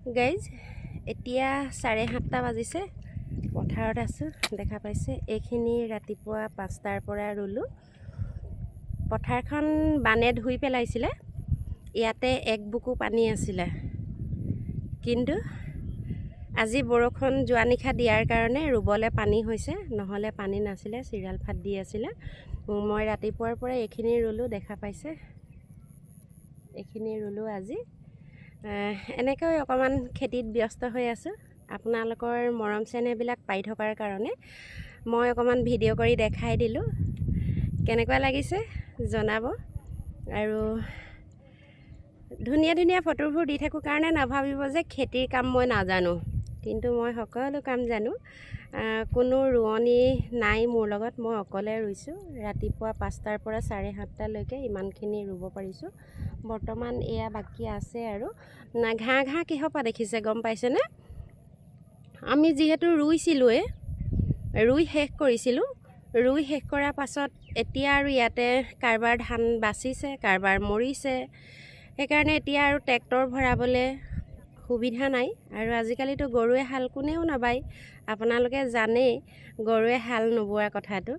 guys এতিয়া 7:30 বাজিছে পথাৰত আছোঁ দেখা পাইছে এইখিনি ৰাতিপুৱা 5টাৰ পৰা ৰুলো পথাৰখন বানে ধুই পেলাইছিলে ইয়াতে এক বুকু পানী আছিলে কিন্তু আজি বৰষুণ যোৱা নিশা দিয়াৰ কাৰণে ৰুবলৈ পানী হৈছে নহলে পানী নাছিলে চিৰিয়াল ফাট দি আছিলে মই ৰাতিপুৱাৰ পৰা এইখিনি ৰুলো দেখা পাইছে এইখিনি ৰুলো আজি এনেকৈ অকমান খেতিত ব্যস্ত হৈ আছো আপোনালোকৰ মৰম চেনেহবিলাক পাই থকাৰ কাৰণে মই অকমান ভিডিঅ' কৰি দেখাই দিলো কেনেকুৱা লাগিছে জনাব আৰু ধুনীয়া ধুনীয়া ফটোবোৰ দি থাকো কাৰণে নাভাবিব যে খেতিৰ কাম মই নাজানো কিন্তু মই সকলো কাম জানো কোনো ৰোৱনী নাই মোৰ লগত মই অকলে ৰুইছো ৰাতিপুৱা 5টাৰ পৰা 7:30 লৈকে ইমানখিনি ৰুব পাৰিছো বৰ্তমান এয়া বাকি আছে আৰু ঘাঁ কিহপা দেখিছে গম পাইছেনে আমি যেহেতু ৰুইছিলোৱে ৰুই শেষ কৰিছিলো ৰুই শেষ কৰাৰ পাছত এতিয়া আৰু ইয়াতে কাৰবাৰ ধান বাচিছে কাৰবাৰ মৰিছে সেইকাৰণে এতিয়া আৰু ট্ৰেক্টৰ ভৰাবলে সুবিধা নাই আৰু আজিকালিতো গৰুৱে হাল কোনেও নাবাই আপোনালোকে জানে গৰুৱে হাল নবোৱা কথাটো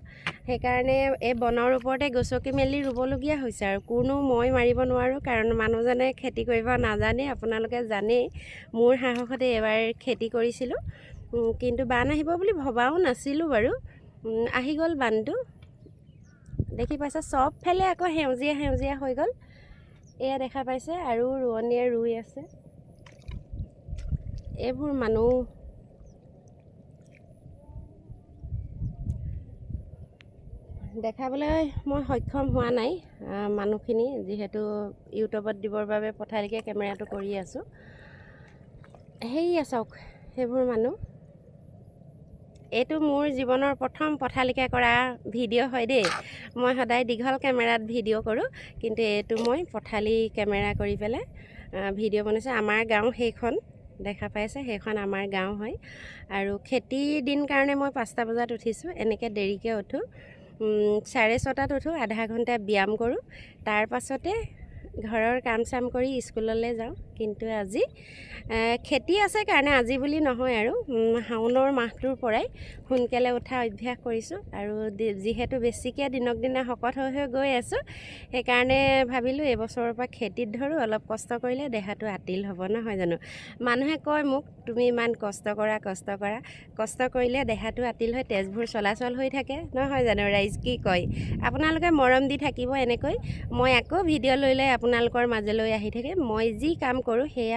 সেইকাৰণে এই বনৰ ওপৰতে গছকি মেলি ৰুবলগীয়া হৈছে আৰু কোনো মই মাৰিব নোৱাৰো কাৰণ মানুহজনে খেতি কৰিব নাজানে আপোনালোকে জানে মোৰ সাহসতে এবাৰ খেতি কৰিছিলো কিন্তু বান আহিব বুলি ভবাও নাছিলো বাৰু আহি গল বানটো দেখি পাইছে সব ফেলে আকৌ হেউজিয়া হৈ গল এয়া দেখা পাইছে আৰু ৰোৱনীয়ে ৰুই আছে এইবোৰ মানুহ দেখাবলৈ মই সক্ষম হোৱা নাই মানুহখিনি যেহেতু ইউটিউবত দিবৰ বাবে পথালিকে কেমেৰাটো কৰি আছো হেই চাওক সেইবোৰ মানুহ এইটো মোৰ জীৱনৰ প্ৰথম পথালিকা কৰা ভিডিঅ' হয় দেই মই সদায় দীঘল কেমেৰাত ভিডিঅ' কৰোঁ কিন্তু এইটো মই পথালি কেমেৰা কৰি পেলাই ভিডিঅ' বনাইছো আমাৰ গাঁও সেইখন দেখা পাইছে সেইখন আমাৰ গাঁও হয় আৰু খেতিৰ দিন কাৰণে মই 5টা বজাত উঠিছো এনেকৈ দেৰিকৈ উঠো 6:30টাত উঠো আধা ঘণ্টা ব্যায়াম কৰোঁ তাৰ পাছতে ঘৰৰ কাম চাম কৰি স্কুললৈ যাওঁ কিন্তু আজি খেতি আছে কাৰণে আজি বুলি নহয় আৰু শাওনৰ মাহটোৰ পৰাই সোনকালে উঠা অভ্যাস কৰিছোঁ আৰু যেহেতু বেছিকৈ দিনক দিনে শকত হৈ গৈ আছোঁ সেইকাৰণে ভাবিলোঁ এবছৰৰ পৰা খেতিত ধৰোঁ অলপ কষ্ট কৰিলে দেহাটো আতিল হ'ব নহয় জানো মানুহে কয় মোক তুমি ইমান কষ্ট কৰিলে দেহাটো আতিল হয় তেজবোৰ চলাচল হৈ থাকে নহয় জানো ৰাইজ কি কয় আপোনালোকে মৰম দি থাকিব এনেকৈ মই আকৌ ভিডিঅ' লৈ আপোনালোকৰ মাজলৈ আহি থাকে মই যি কাম কৰোঁ সেয়া